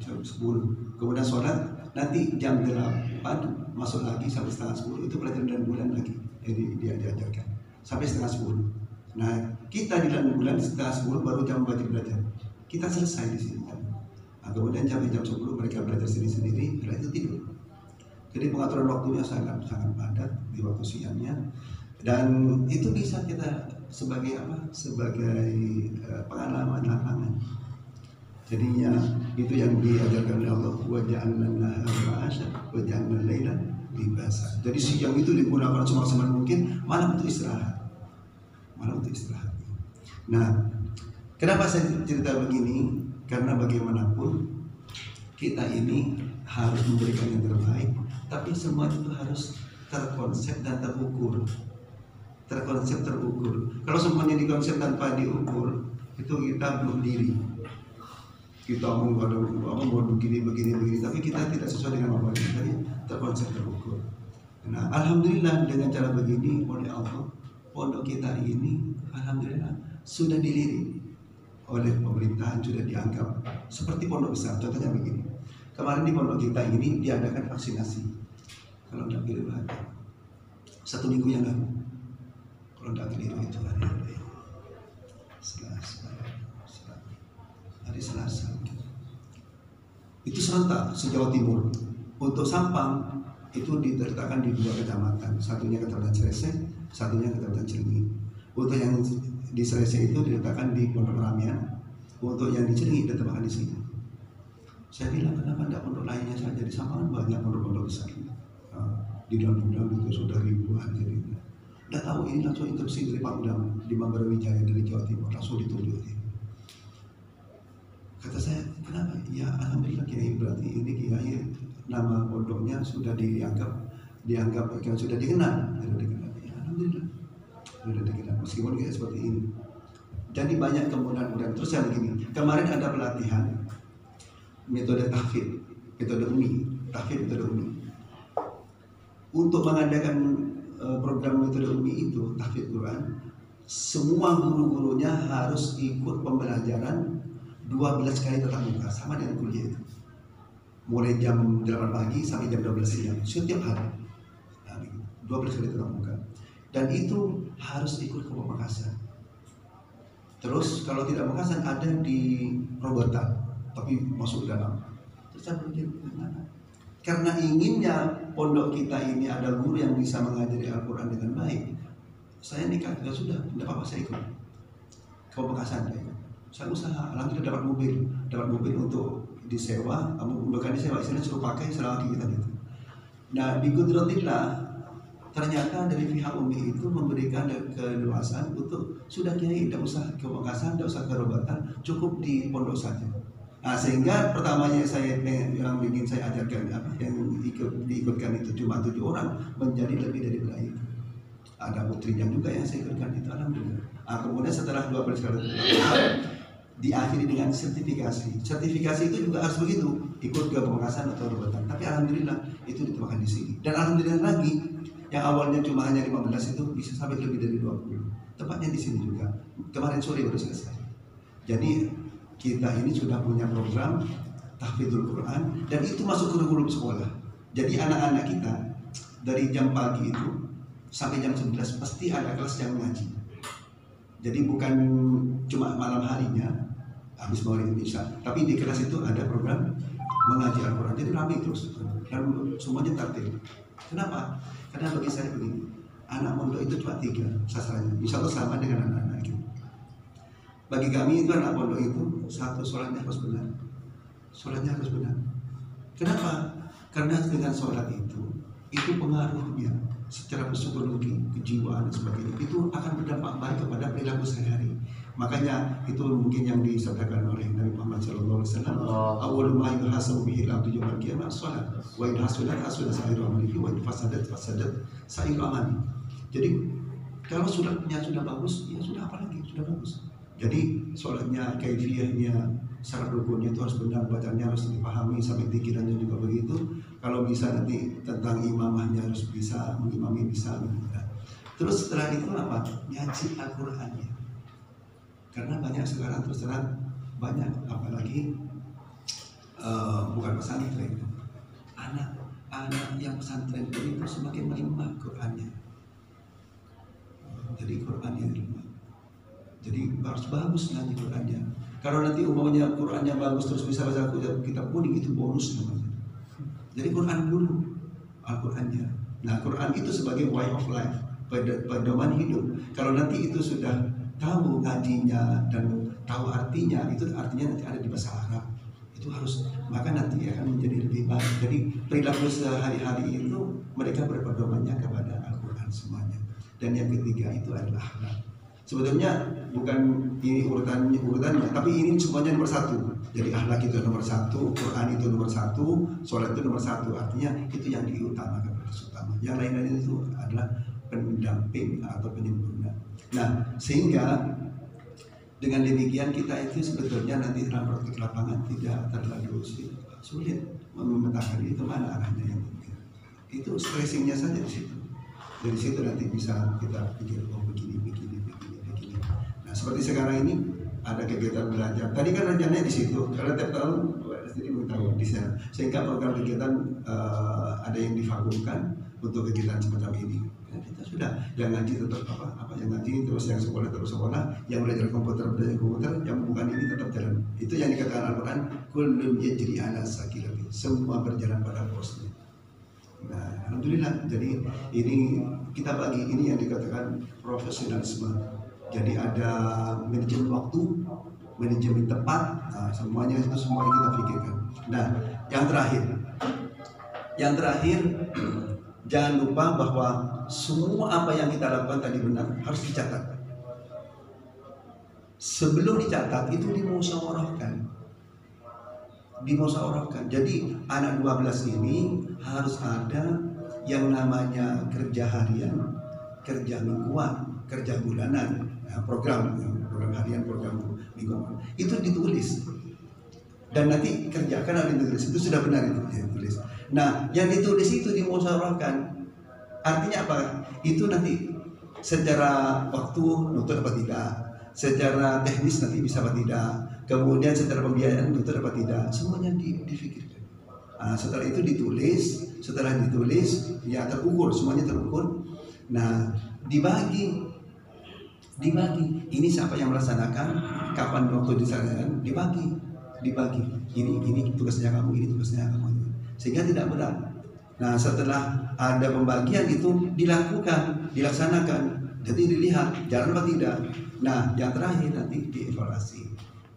Kemudian sholat, nanti jam 8 masuk lagi sampai setengah 10 itu pelajaran dan bulan lagi. Jadi dia diajarkan sampai setengah 10. Nah, kita di dalam bulan setengah 10 baru jam wajib belajar. Kita selesai di sini. Nah, kemudian jam 10 mereka belajar sendiri-sendiri, setelah itu tidur. Jadi pengaturan waktunya sangat padat di waktu siangnya, dan itu bisa kita sebagai pengalaman lapangan. Jadinya itu yang diajarkan oleh Allah, wa ja'alna an-nahara ma'asha wa ja'alna al-laila libasa. Jadi siang itu digunakan semaksimal mungkin, malam untuk istirahat. Nah, kenapa saya cerita begini? Karena bagaimanapun kita ini harus memberikan yang terbaik, tapi semua itu harus terkonsep dan terukur. Kalau semuanya dikonsep tanpa diukur, itu kita belum diri. Kita ngomong begini, tapi kita tidak sesuai dengan apa yang tadi terkonsep terukur. Nah, alhamdulillah dengan cara begini oleh Allah, pondok kita ini alhamdulillah sudah dilirik oleh pemerintahan, sudah dianggap seperti pondok besar. Contohnya begini, kemarin di pondok kita ini diadakan vaksinasi. Kalau tidak keliru ada 1 minggu yang lalu. Kalau tidak keliru itu hari Selasa. Itu serentak se-Jawa Timur. Untuk Sampang itu diletakkan di 2 kecamatan, satunya Kecamatan Ciresek, satunya Kecamatan Cilenyi. Untuk yang di Ciresek itu diletakkan di Pondok Ramian, untuk yang di Cilenyi diletakkan di sini. Saya bilang kenapa tidak pondok lainnya saja, di Sampang banyak pondok-pondok besar. Di dalam Pangdam itu sudah ribuan. Jadi tidak tahu, ini langsung instruksi dari Pangdam di Manggarai Wijaya dari Jawa Timur langsung ditunjuk. Kata saya, kenapa? Ya alhamdulillah Kiai, berarti ini Kiai nama pondoknya sudah dianggap sudah dikenal. Ya, alhamdulillah sudah dikenal meskipun kayak seperti ini. Jadi banyak kemudahan-kemudahan. Terus yang begini, kemarin ada pelatihan metode tahfidz, metode umi, tahfidz metode umi. Untuk mengadakan program metode umi itu tahfidz Quran, semua guru-gurunya harus ikut pembelajaran 12 kali tatap muka, sama dengan kuliah itu. Mulai jam 8 pagi sampai jam 12 siang, setiap hari. 12 kali tatap muka. Dan itu harus ikut ke Pamekasan. Terus kalau tidak Pamekasan ada di Robotan, tapi masuk ke dalam. Terus saya berpikir, gimana? Karena inginnya pondok kita ini ada guru yang bisa mengajari Al-Quran dengan baik. Saya nikah, ya sudah, tidak apa-apa saya ikut ke Pamekasan. Saya usaha, alhamdulillah dapat mobil untuk disewa, bukan disewa, istilahnya suruh pakai selama kita gitu. Nah di Qudratillah ternyata dari pihak umi itu memberikan keleluasan untuk sudah Kiai tidak usah ke Pamekasan, tidak usah ke Robotan, cukup di pondok saja. Nah sehingga pertamanya yang ingin saya ajarkan yang diikutkan itu cuma 7 orang menjadi lebih dari itu. Ada putrinya juga yang saya ikutkan itu, alhamdulillah. Nah, kemudian setelah 12 kali diakhiri dengan sertifikasi. Sertifikasi itu juga harus begitu, ikut ke Pamekasan atau Robotan. Tapi alhamdulillah itu ditemukan di sini. Dan alhamdulillah lagi, yang awalnya cuma hanya 15 itu bisa sampai lebih dari 20. Tepatnya di sini juga. Kemarin sore baru selesai. Jadi kita ini sudah punya program tahfidzul Quran dan itu masuk kurikulum sekolah. Jadi anak-anak kita dari jam pagi itu sampai jam 11 pasti ada kelas yang mengaji. Jadi bukan cuma malam harinya habis maghrib isya, tapi di kelas itu ada program mengaji Al-Quran. Jadi ramai terus dan semuanya tertib. Kenapa? Karena bagi saya begini, anak pondok itu cuma 3 sasarannya. Insya Allah sama dengan anak-anak itu. Bagi kami itu anak pondok itu satu, sholatnya harus benar. Sholatnya harus benar. Kenapa? Karena dengan sholat itu pengaruhnya secara psikologi, kejiwaan dan sebagainya itu akan berdampak baik kepada perilaku sehari-hari. Makanya itu mungkin yang disabdakan oleh Nabi Muhammad SAW. Awwalu ma yuhasabu bihi al-'abdu yaumil qiyamah as-shalah, wa in hasunat hasuna sa'iru amalihi wa in fasadat sa'iru amalihi. Jadi kalau sholatnya sudah bagus, ya sudah apalagi sudah bagus. Jadi sholatnya, kaifiyahnya, syarat rukunnya itu harus benar, bacanya harus dipahami, sampai pikirannya juga begitu. Kalau bisa nanti tentang imamahnya harus bisa, mengimami bisa. Terus setelah itu apa? Ngaji Al-Qurannya. Karena banyak sekarang terus terang banyak, apalagi bukan pesantren, anak yang pesantren itu semakin melemah Qurannya. Jadi Qurannya melemah. Jadi harus bagus ngaji Qurannya. Kalau nanti umumnya Qurannya bagus terus bisa baca kitab kuning itu bonus namanya. Jadi Quran dulu, Al-Qurannya. Nah Quran itu sebagai way of life, pedoman hidup. Kalau nanti itu sudah tahu ngajinya dan tahu artinya, itu artinya nanti ada di bahasa Arab. Itu harus, maka nanti akan menjadi lebih baik. Jadi perilaku sehari-hari itu mereka berpedomannya kepada Al-Quran semuanya. Dan yang ketiga itu adalah akhlak. Sebetulnya bukan ini urutannya, tapi ini semuanya nomor 1. Jadi akhlak itu nomor 1, Quran itu nomor 1, sholat itu nomor 1. Artinya itu yang diutamakan utama. Yang lain-lain itu adalah pendamping atau penyempurna. Nah, sehingga dengan demikian kita itu sebetulnya nanti dalam praktik lapangan tidak terlalu sulit memetakan itu mana arahnya yang penting. Itu stressingnya saja di situ. Dari situ nanti bisa kita pikir begini. Nah, seperti sekarang ini ada kegiatan belajar. Tadi kan rencananya di situ. Karena tiap tahun jadi mengetahui di sana. Sehingga program kegiatan ada yang divakumkan untuk kegiatan semacam ini. Ya, kita sudah yang ngaji tetap apa yang ngaji, terus yang sekolah terus sekolah, yang belajar komputer, yang bukan ini tetap jalan. Itu yang dikatakan Al-Quran, kullun yajri ala sakilati. Semua berjalan pada posnya. Nah, alhamdulillah. Jadi ini kita bagi ini yang dikatakan profesionalisme. Jadi ada manajemen waktu, manajemen tempat, nah, semuanya itu semuanya kita pikirkan. Nah, yang terakhir jangan lupa bahwa semua apa yang kita lakukan tadi benar harus dicatat. Sebelum dicatat itu dimusyawarahkan. dimusyawarahkan. Jadi anak 12 ini harus ada yang namanya kerja harian, kerja mingguan, kerja bulanan, program harian, program mingguan. Itu ditulis. Dan nanti kerjakan ada yang ditulis. Itu sudah benar itu ditulis. Nah, yang ditulis itu dimusyawarahkan. Artinya apa? Itu nanti secara waktu nutur apa tidak, secara teknis nanti bisa apa tidak, kemudian secara pembiayaan nutur apa tidak, semuanya difikirkan. Setelah itu ditulis, setelah ditulis ya terukur, semuanya terukur. Nah, dibagi. Ini siapa yang melaksanakan, kapan waktu dilaksanakan, dibagi. Ini tugasnya kamu, ini tugasnya kamu. Sehingga tidak berat. Nah, setelah ada pembagian itu dilaksanakan. Jadi dilihat jalan apa tidak. Nah, yang terakhir nanti dievaluasi.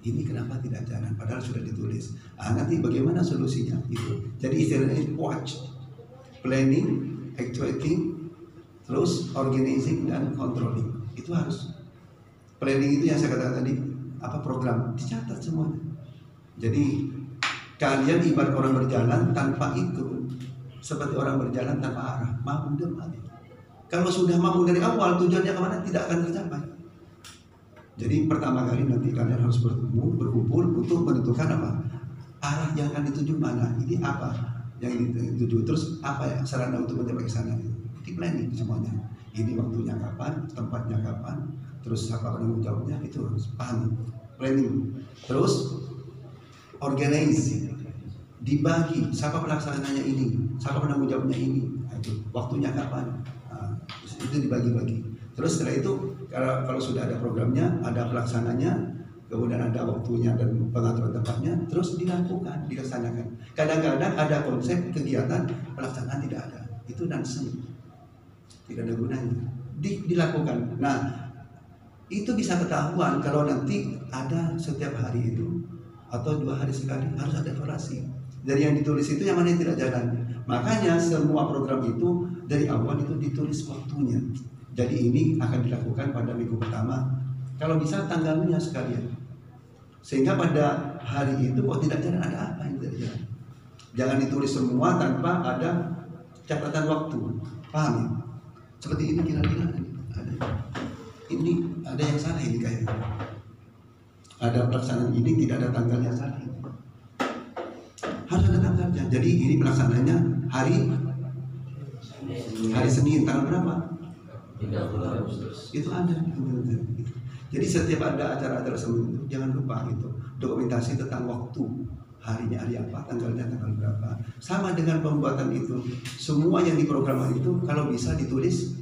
Ini kenapa tidak jalan? Padahal sudah ditulis. Nanti bagaimana solusinya itu. Jadi istilahnya watch, planning, actuating, terus organizing dan controlling. Itu harus. Planning itu yang saya katakan tadi, program dicatat semuanya. Jadi kalian ibarat orang berjalan tanpa itu, seperti orang berjalan tanpa arah, mampu mati. Kalau sudah mampu dari awal, tujuannya kemana tidak akan tercapai. Jadi pertama kali nanti kalian harus berkumpul untuk menentukan apa arah yang akan dituju mana. Ini apa yang dituju, terus apa ya sarana untuk mencapai ke sana. Di planning semuanya. Ini waktunya kapan, tempatnya kapan, terus apa penanggung jawabnya, itu harus paham. Planning, terus organize, dibagi, siapa pelaksananya ini, siapa penanggung jawabnya ini, itu waktunya kapan, itu dibagi-bagi. Terus setelah itu kalau sudah ada programnya, ada pelaksananya, kemudian ada waktunya dan pengaturan tempatnya, terus dilaksanakan. Kadang-kadang ada konsep kegiatan pelaksanaan tidak ada, itu nonsense, tidak ada gunanya. Dilakukan. Nah, itu bisa ketahuan kalau nanti ada setiap hari itu atau 2 hari sekali harus ada evaluasi. Dari yang ditulis itu yang mana yang tidak jalan. Makanya semua program itu dari awal itu ditulis waktunya. Jadi ini akan dilakukan pada minggu pertama. Kalau bisa tanggalnya sekalian. Sehingga pada hari itu kok tidak jalan, ada apa yang tidak jalan. Jangan ditulis semua tanpa ada catatan waktu. Paham ya? Seperti ini kira-kira ada. Ini ada yang salah ini kayaknya. Ada pelaksanaan ini tidak ada tanggalnya, salah. Harus ada tanggalnya. Jadi ini pelaksanaannya hari Senin tanggal berapa? 30 Agustus. Itu ada. Jadi setiap ada acara-acara Senin itu jangan lupa itu dokumentasi tentang waktu, harinya hari apa, tanggalnya tanggal berapa. Sama dengan pembuatan itu, semua yang diprogramkan itu kalau bisa ditulis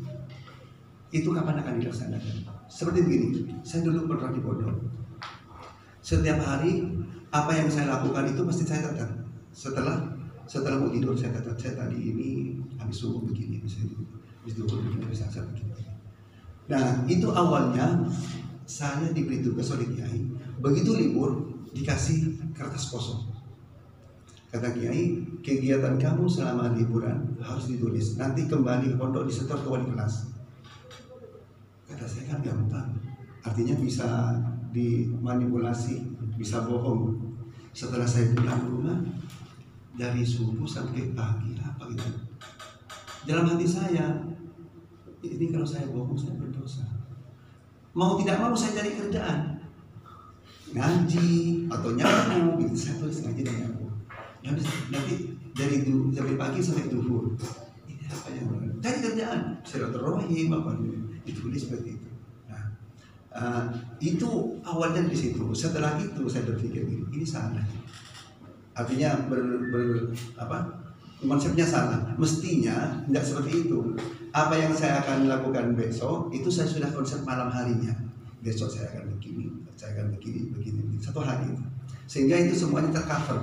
itu kapan akan dilaksanakan. Seperti begini, saya dulu pernah di pondok. Setiap hari apa yang saya lakukan itu pasti saya catat. Setelah mau tidur saya catat, saya tadi ini habis subuh begini, habis duhur begini, habis asar begini. Nah, itu awalnya saya diberi tugas oleh Kiai. Begitu libur dikasih kertas kosong. Kata Kiai, kegiatan kamu selama liburan harus ditulis. Nanti kembali ke pondok disetor ke wali kelas. Kata saya kan gampang. Artinya bisa dimanipulasi, bisa bohong. Setelah saya pulang ke rumah dari subuh sampai pagi apa gitu. Dalam hati saya, ini kalau saya bohong saya berdosa. Mau tidak mau saya cari kerjaan, ngaji atau nyapu gitu. Saya tulis ngaji dan nyapu. Nanti dari pagi sampai duhur. Ini apa yang cari kerjaan? Silaturahim apa ditulis seperti itu. Itu awalnya di situ. Setelah itu saya berpikir ini salah. Artinya konsepnya salah. Mestinya tidak seperti itu. Apa yang saya akan lakukan besok itu saya sudah konsep malam harinya. Besok saya akan begini, begini. Satu hari itu. Sehingga itu semuanya tercover.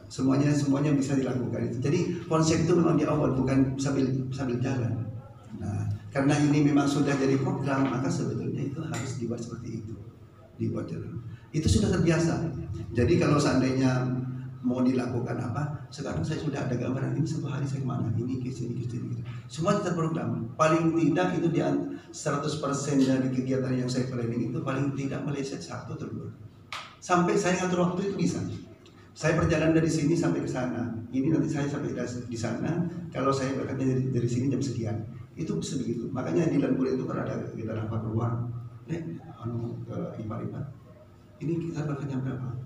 Semuanya bisa dilakukan itu. Jadi konsep itu memang di awal, bukan sambil jalan. Nah, karena ini memang sudah jadi program, maka sebetulnya itu harus dibuat seperti itu, dibuat jalan. Itu sudah terbiasa. Jadi kalau seandainya mau dilakukan apa, sekarang saya sudah ada gambaran ini satu hari saya kemana, ini ke sini. Semua terprogram. Paling tidak itu di 100% dari kegiatan yang saya planning itu paling tidak meleset 1 atau 2. Sampai saya ngatur waktu itu bisa. Saya berjalan dari sini sampai ke sana. Ini nanti saya sampai di sana. Kalau saya berangkatnya dari sini jam sekian, itu bisa begitu. Makanya di dalam kuliah itu kan ada kita rapat keluar, ke IPA. Ini kita berangkat jam berapa?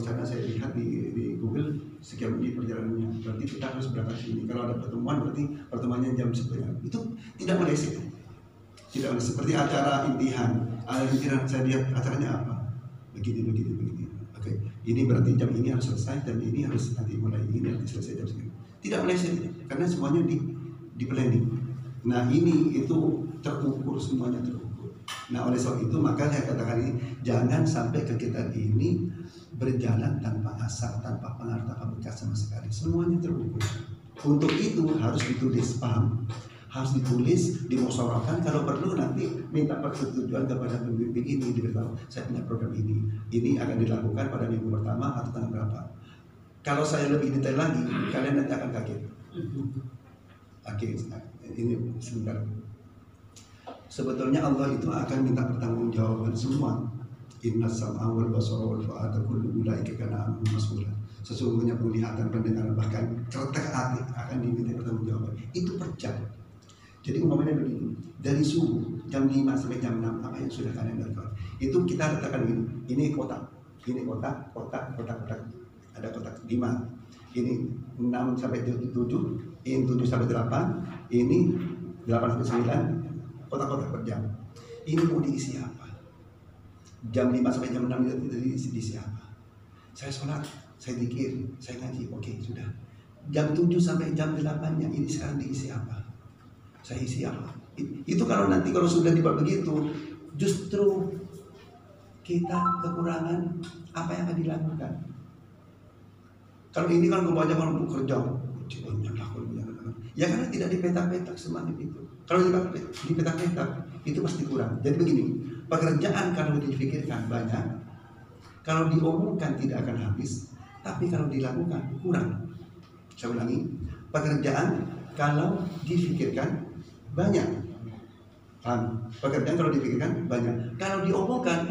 Karena saya lihat di Google sekian menit perjalanannya. Berarti kita harus berangkat sini. Kalau ada pertemuan berarti pertemuannya jam sekian. Itu tidak meleset. Tidak meleset. Seperti acara intihan. Saya lihat acaranya apa? Begini. Oke, ini berarti jam ini harus selesai, jam ini harus nanti mulai ini nanti selesai jam segini. Tidak meleset, karena semuanya di planning. Nah ini itu terukur, semuanya terukur. Nah oleh sebab itu maka saya katakan ini jangan sampai kegiatan ini berjalan tanpa asal, tanpa pengaruh, tanpa bekas sama sekali. Semuanya terukur. Untuk itu harus ditulis, paham? Harus ditulis, dimusyawarahkan, kalau perlu nanti minta persetujuan kepada pembimbing ini, diberitahu saya punya program ini akan dilakukan pada minggu pertama atau tanggal berapa. Kalau saya lebih detail lagi, kalian nanti akan kaget. Oke, ini sebentar. Sebetulnya Allah itu akan minta pertanggungjawaban semua. Inna sam'a wal basara wal fu'ada kullu ulaika kana anhu mas'ula. Sesungguhnya penglihatan, pendengaran, bahkan kertek hati akan diminta pertanggungjawaban. Itu per jam. Jadi umpamanya begini, dari subuh jam 5 sampai jam 6 apa yang sudah kalian lakukan? Itu kita letakkan ini kotak, ada kotak 5, ini 6 sampai 7, ini 7 sampai 8, ini 8 sampai 9, kotak-kotak per jam. Ini mau diisi apa? Jam 5 sampai jam 6 itu diisi apa? Saya sholat, saya zikir, saya ngaji, oke sudah. Jam 7 sampai jam 8-nya ini sekarang diisi apa? Saya isi apa? Itu kalau sudah dibuat begitu, justru kita kekurangan apa yang akan dilakukan. Kalau ini kan kebanyakan untuk kerja, ya karena tidak dipetak-petak semangat itu. Kalau dipetak-petak itu pasti kurang. Jadi begini, pekerjaan kalau dipikirkan banyak, kalau diomongkan tidak akan habis, tapi kalau dilakukan kurang. Saya ulangi, pekerjaan kalau dipikirkan banyak, pekerjaan kalau dipikirkan banyak, kalau diomongkan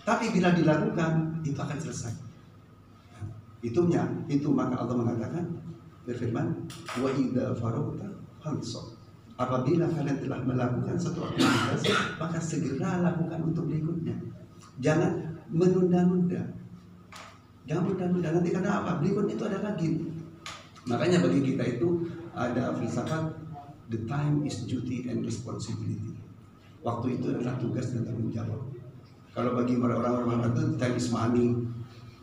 tapi bila dilakukan itu akan selesai. Itu maka Allah mengatakan, berfirman, wa idza faragta fansab. Apabila kalian telah melakukan satu aktivitas, maka segera lakukan untuk berikutnya. Jangan menunda-nunda. Nanti karena apa? Berikutnya itu ada lagi. Makanya bagi kita itu ada filsafat the time is duty and responsibility. Waktu itu adalah tugas dan tanggung jawab. Kalau bagi orang-orang itu time is money.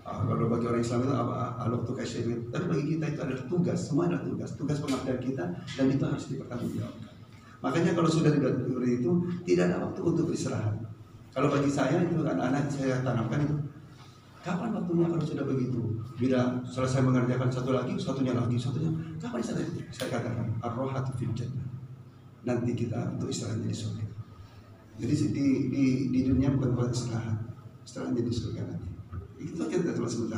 Kalau bagi orang Islam itu waktu kasih. Tapi bagi kita itu adalah tugas, semua adalah tugas pengabdian kita dan itu harus dipertanggungjawabkan. Makanya kalau sudah seperti itu tidak ada waktu untuk istirahat. Kalau bagi saya itu anak-anak saya tanamkan itu. Kapan waktunya kalau sudah begitu? Bila selesai mengerjakan satunya lagi. Kapan saya katakan ar-rahatu fil jannah. Nanti kita untuk istirahat jadi surga. Jadi di dunia bukan buat istirahat jadi surga nanti. Itu kita terus sebentar.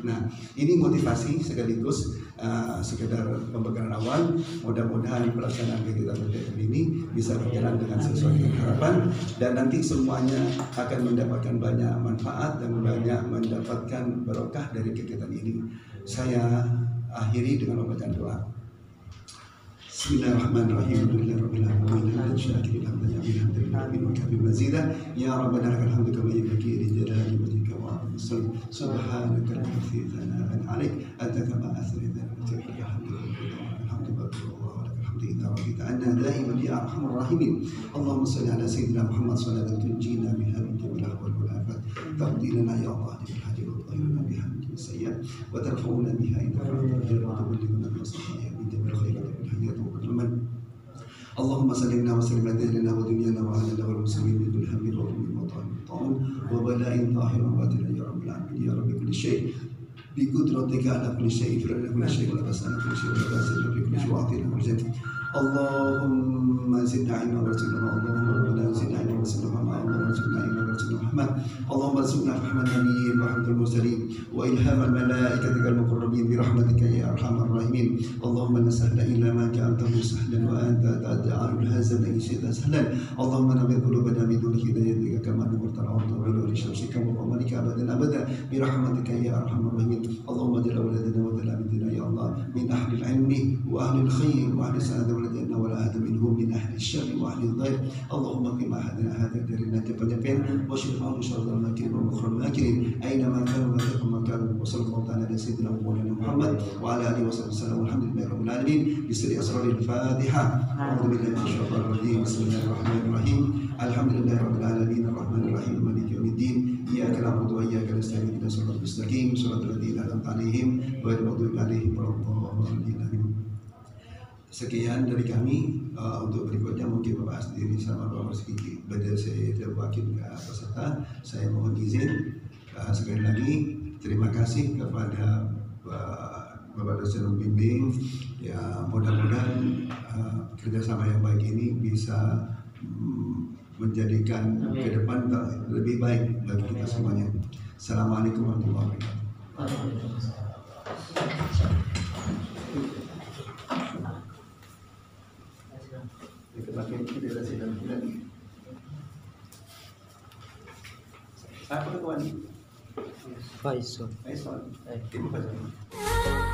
Nah, ini motivasi sekaligus sekedar pembekalan awal. Mudah-mudahan pelaksanaan kegiatan ini bisa berjalan dengan sesuai dengan harapan dan nanti semuanya akan mendapatkan banyak manfaat dan banyak mendapatkan barokah dari kegiatan ini. Saya akhiri dengan membacaan doa. Bismillahirrahmanirrahim. Alhamdulillahirabbil alamin. Syakiril hamdan mazidah. Ya rabbana lakal hamdu kama yanbaghi li jalali wajhika wa 'azimi subhanaka la ilaha illa anta anta kama asrita ya دائما يا ارحم الراحمين اللهم صل على سيدنا محمد صلاه تنجينا بها من جميع الاهوال والافات تقضي لنا يا الله بالحج وتطهرنا بها من جميع السيئات وترفعنا بها الى الدرجات وتبلغنا بها من جميع الخيرات في الحياه والممات اللهم سلمنا وسلم ديننا ودنيانا واهلنا والمسلمين من كل هم وغم وطاعون وبلاء ظاهر وباطن يا رب العالمين يا رب كل شيء بقدرتك على كل شيء في كل شيء ولا بأس على كل شيء ولا بأس على كل شيء واعطينا كل شيء Allahumma zidna ilma warzuqna Allahumma zidna ilma warzuqna Allahumma zidna ilma warzuqna Muhammad Allahumma zidna fahman nabiyyin wa hamdul mursalin wa ilhamal malaikatikal muqarrabin bi rahmatika ya arhamar rahimin Allahumma la sahla illa ma ja'altahu sahlan wa anta taj'alul hazana in syi'ta sahlan Allahumma nawwir qulubana bi nuri hidayatika kama nawwarta al-ardha bi nuri syamsika wa qamarika abadan abada bi rahmatika ya arhamar rahimin Allahumma jalla waladana wa talamidina ya Allah min ahli al-ilmi wa ahli al-khair wa ahli sa'adah waladana wa la ahad minhum min ahli al-syarr wa ahli al-dhair Allahumma qim ahadana hadha dari najab wa shirfa'u syarra al-makirin wa mukhram al-makirin aina ma kanu wa takum ma kanu wa sallallahu ta'ala ala sayyidina Muhammad wa ala alihi wa sahbihi walhamdulillahi rabbil alamin bisri asraril Fatiha a'udzu billahi minasy syaithanir rajim bismillahirrahmanirrahim alhamdulillahi rabbil alamin arrahmanir rahim maliki yaumiddin iyyaka na'budu wa iyyaka nasta'in ihdinas siratal mustaqim siratal ladzina an'amta 'alaihim ghairil maghdubi 'alaihim waladdallin. Sekian dari kami. Untuk berikutnya mungkin Bapak sendiri sama Bapak sedikit beda saya terwakil peserta. Saya mohon izin sekali lagi terima kasih kepada Bapak dosen pembimbing. Ya mudah-mudahan kerjasama yang baik ini bisa menjadikan ke depan lebih baik bagi kita semuanya. Assalamualaikum warahmatullahi wabarakatuh. Siapa ketua ini? Faisal. Faisal. Faisal.